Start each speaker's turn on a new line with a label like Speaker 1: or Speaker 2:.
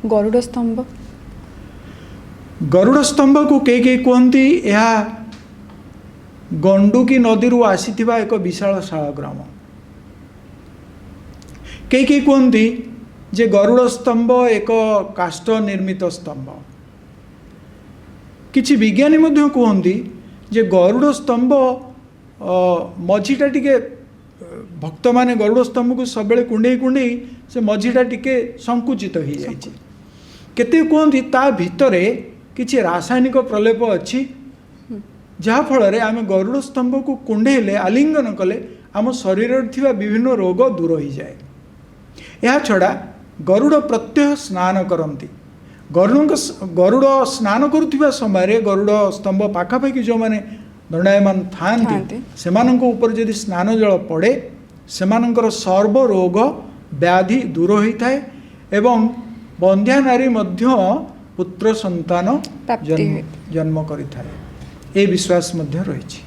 Speaker 1: गरुड़ स्तंभ को कई कहती यह गंडुकी नदी आसीथिबा एक विशाल शालग्राम। कई कहती जे गरुड़ स्तंभ एक काष्ठ निर्मित स्तंभ। किछि विज्ञानी मध्य कहती जे गरुड़ स्तंभ मझीटा टिके भक्त माने गरुड़ स्तंभ को सब कुंडे कुंडे से मझीटा टिके संकुचित हो जाइए। केते कहती ता भितरे किछि रासायनिक प्रलेप अच्छी जहाँ फल आम गरुड़ स्तंभ को कुंडेले आलिंगन कले आम शरीर थिबा विभिन्न रोग दूर हो जाए। यह छड़ा गरुड़ प्रत्यह स्नान करती। गरुड़ स्नान करुवा समय गरुड़ स्तंभ पाखापाखि जो मैंने दंडायमान थांती से ऊपर जदि स्नान जल पड़े से सर्व रोग व्याधि दूर होता है एवं बंध्या नारी मध्य पुत्र संतान जन्म करिथाए। ए विश्वास मध्य रही।